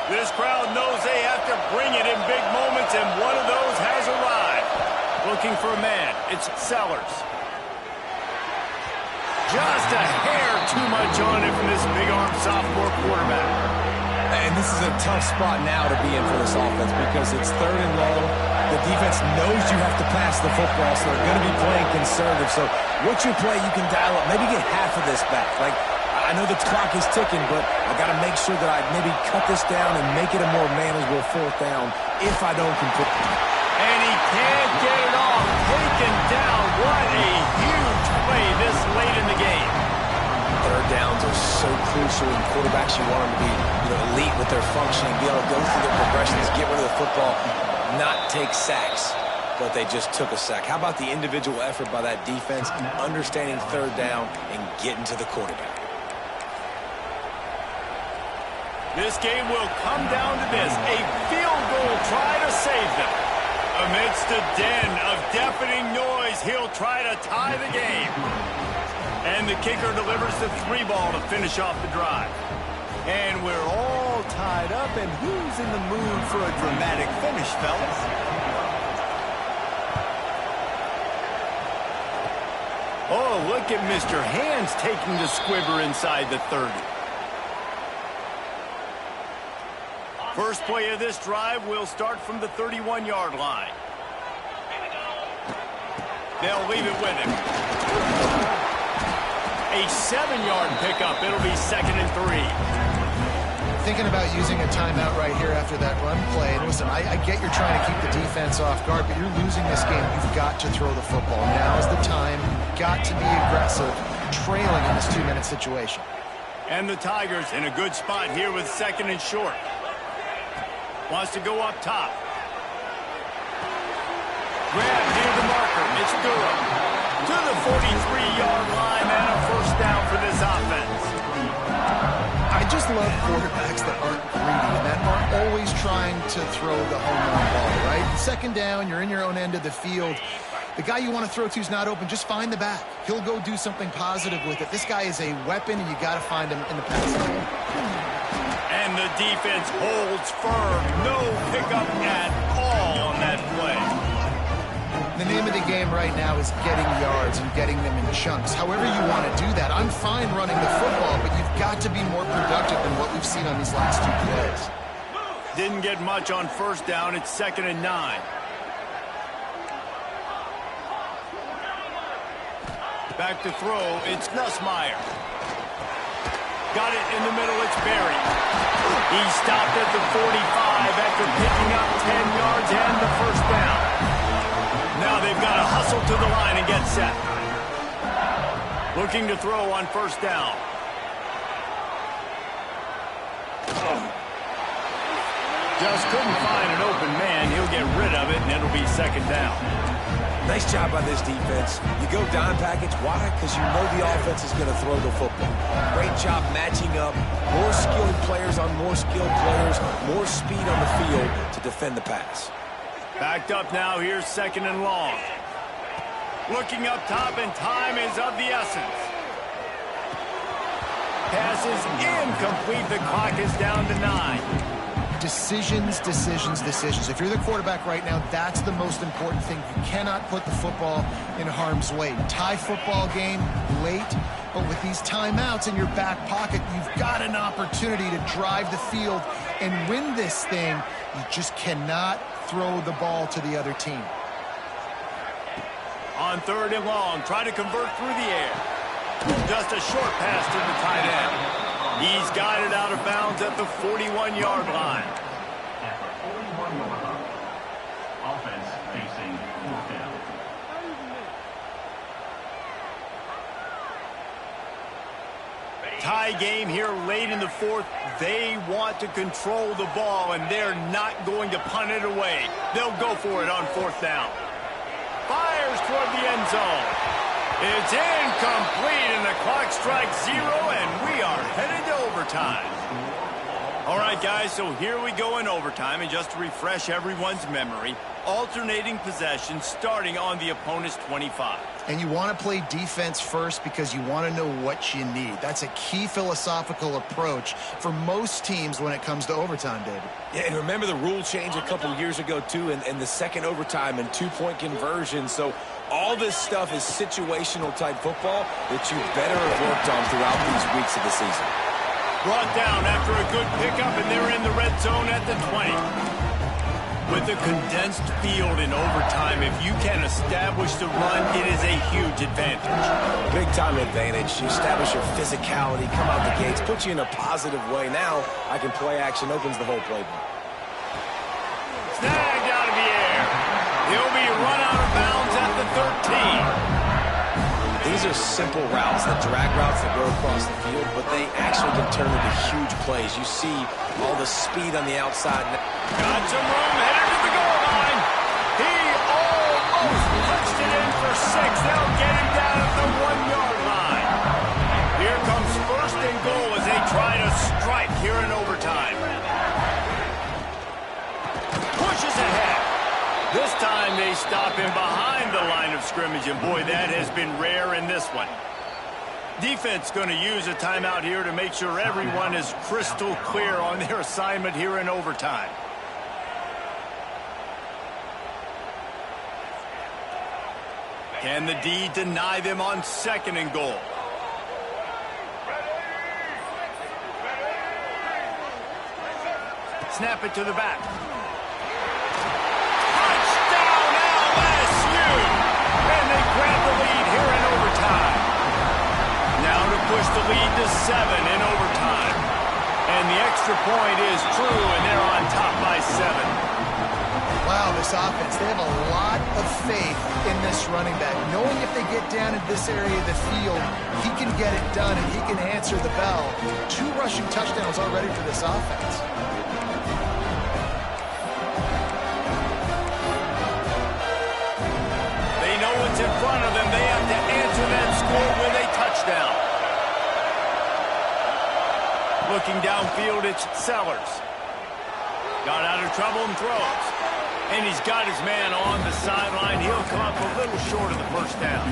This crowd knows they have to bring it in big moments, and one of those has arrived. Looking for a man. It's Sellers. Just a hair too much on it from this big-arm sophomore quarterback. And this is a tough spot now to be in for this offense because it's 3rd and long. The defense knows you have to pass the football, so they're going to be playing conservative. So what's your play you can dial up? Maybe get half of this back. Like, I know the clock is ticking, but I got to make sure that I maybe cut this down and make it a more manageable 4th down if I don't complete. And he can't get it off. Taken down. What a huge play this late in the game. 3rd downs are so crucial in quarterbacks. You want them to be elite with their functioning, be able to go through their progressions, get rid of the football, not take sacks. But they just took a sack. How about the individual effort by that defense, understanding 3rd down and getting to the quarterback? This game will come down to this, a field goal try to save them. Amidst a den of deafening noise, he'll try to tie the game. And the kicker delivers the 3 ball to finish off the drive. And we're all tied up, and who's in the mood for a dramatic finish, fellas? Oh, look at Mr. Hands taking the squibber inside the 30. First play of this drive will start from the 31-yard line. They'll leave it with him. A 7-yard pickup. It'll be 2nd and 3. thinking about using a timeout right here after that run play. And listen, I get you're trying to keep the defense off guard, but you're losing this game. You've got to throw the football. Now is the time. You've got to be aggressive, trailing in this 2-minute situation. And the Tigers in a good spot here with 2nd and short. Wants to go up top. Grab near the marker. It's Durham. To the 43-yard line and a first down for this offense. I just love quarterbacks that aren't greedy and that aren't always trying to throw the home run ball, right? 2nd down, you're in your own end of the field. The guy you want to throw to is not open. Just find the back. He'll go do something positive with it. This guy is a weapon, and you got to find him in the pass game. And the defense holds firm. No pickup at all on that play. The name of the game right now is getting yards and getting them in chunks. However you want to do that. I'm fine running the football, but you've got to be more productive than what we've seen on these last 2 plays. Didn't get much on first down. It's 2nd and 9. Back to throw. It's Nussmeier. Got it in the middle. It's Berry. He stopped at the 45 after picking up 10 yards and the first down. Now they've got to hustle to the line and get set. Looking to throw on first down. Just couldn't find an open man. He'll get rid of it, and it'll be 2nd down. Nice job by this defense. You go dime package. Why? Because you know the offense is going to throw the football. Great job matching up. More skilled players on more skilled players. More speed on the field to defend the pass. Backed up now. Here's 2nd and long. Looking up top, and time is of the essence. Pass is incomplete. The clock is down to 9. Decisions, decisions, decisions. If you're the quarterback right now, that's the most important thing. You cannot put the football in harm's way. Tie football game late, but with these timeouts in your back pocket, you've got an opportunity to drive the field and win this thing. You just cannot throw the ball to the other team. On 3rd and long, try to convert through the air. Just a short pass to the tight end. He's got it out of bounds at the 41-yard line. At the 41-yard line. Offense facing 4th down. Tie game here late in the 4th. They want to control the ball, and they're not going to punt it away. They'll go for it on 4th down. Fires toward the end zone. It's incomplete, and the clock strikes 0, and we are headed to overtime. All right, guys, so here we go in overtime, and just to refresh everyone's memory, alternating possession starting on the opponent's 25. And you want to play defense first because you want to know what you need. That's a key philosophical approach for most teams when it comes to overtime, David. Yeah, and remember the rule change a couple years ago, too, and the second overtime and 2-point conversion. So all this stuff is situational type football that you better have worked on throughout these weeks of the season. Brought down after a good pickup, and they're in the red zone at the 20. With a condensed field in overtime, if you can establish the run, it is a huge advantage. Big-time advantage. You establish your physicality, come out the gates, put you in a positive way. Now, I can play action, opens the whole playbook. Snagged out of the air. He'll be run out of bounds at the 13. These are simple routes, the drag routes that go across the field, but they actually can turn into huge plays. You see all the speed on the outside. Got some room, headed to the goal line. He almost punched it in for 6. They'll get him down at the 1-yard line. Here comes 1st and goal as they try to strike here in overtime. Pushes ahead. This time they stop him behind the line of scrimmage, and boy, that has been rare in this one. Defense going to use a timeout here to make sure everyone is crystal clear on their assignment here in overtime. Can the D deny them on 2nd and goal? Snap it to the back. Touchdown LSU! And they grab the lead here in overtime. Now to push the lead to 7 in overtime. And the extra point is true, and they're on top by 7. Wow, this offense, they have a lot of faith in this running back, knowing if they get down in this area of the field, he can get it done and he can answer the bell. 2 rushing touchdowns already for this offense. They know what's in front of them. They have to answer that score with a touchdown. Looking downfield, it's Sellers. Got out of trouble and throws. And he's got his man on the sideline. He'll come up a little short of the first down.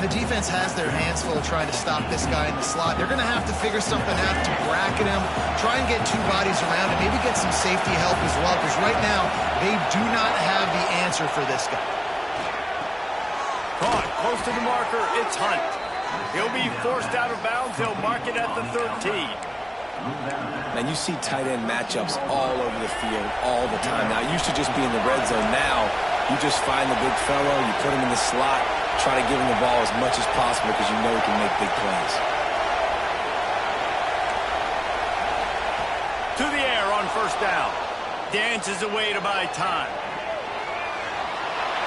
The defense has their hands full trying to stop this guy in the slot. They're going to have to figure something out to bracket him, try and get 2 bodies around him, maybe get some safety help as well, because right now they do not have the answer for this guy. Caught close to the marker. It's Hunt. He'll be forced out of bounds. They'll mark it at the 13. Man, you see tight end matchups all over the field all the time. Now, it used to just be in the red zone. Now, you just find the big fellow, you put him in the slot, try to give him the ball as much as possible because you know he can make big plays. To the air on first down. Dances away to buy time.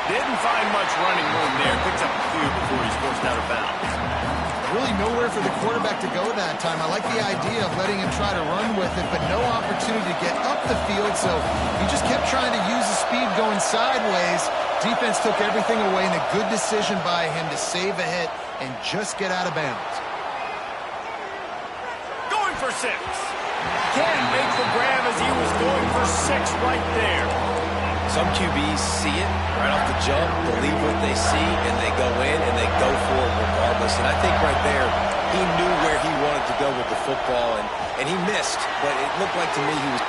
Didn't find much running room there. Picks up a few before he's forced out of bounds. Really nowhere for the quarterback to go that time. I like the idea of letting him try to run with it, but no opportunity to get up the field, so he just kept trying to use the speed going sideways. Defense took everything away, and a good decision by him to save a hit and just get out of bounds. Going for 6. Can't make the grab as he was going for 6 right there. Some QBs see it right off the jump, believe what they see, and they go in and they go for it regardless. And I think right there, he knew where he wanted to go with the football, and he missed. But it looked like to me he was...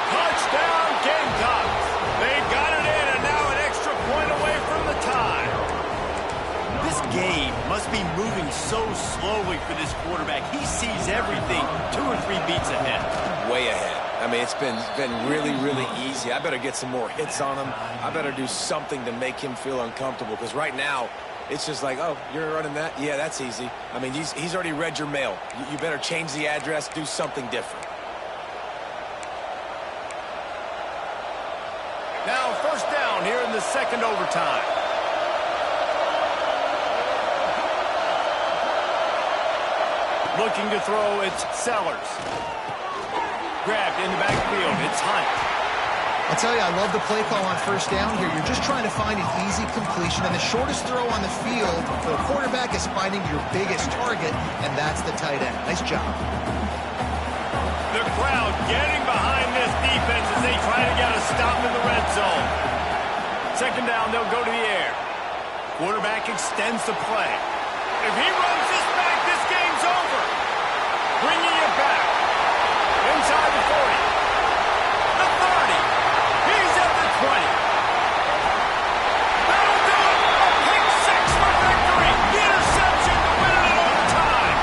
Touchdown, Gamecocks! They got it in, and now an extra point away from the tie. This game must be moving so slowly for this quarterback. He sees everything 2 or 3 beats ahead. Way ahead. I mean, it's been really, really easy. I better get some more hits on him. I better do something to make him feel uncomfortable, because right now, it's just like, oh, you're running that? Yeah, that's easy. I mean, he's already read your mail. You better change the address, do something different. Now, first down here in the second overtime. Looking to throw, it's Sellers. Grabbed in the backfield, it's Hunt. I'll tell you, I love the play call on first down here. You're just trying to find an easy completion, and the shortest throw on the field for the quarterback is finding your biggest target, and that's the tight end. Nice job. The crowd getting behind this defense as they try to get a stop in the red zone. Second down, they'll go to the air. Quarterback extends the play. If he runs this back, this game's over. Bringing it back. Inside the 40. The 30. He's at the 20. That'll do it. A pick 6 for victory. The interception to win it in overtime.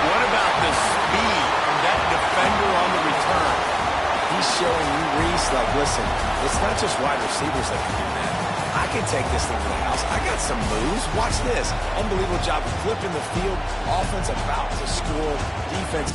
What about the speed from that defender on the return? He's showing you, Reese, like, listen, it's not just wide receivers that can do that. I can take this thing to the house. I got some moves. Watch this. Unbelievable job flipping the field. Offense about to score. Defense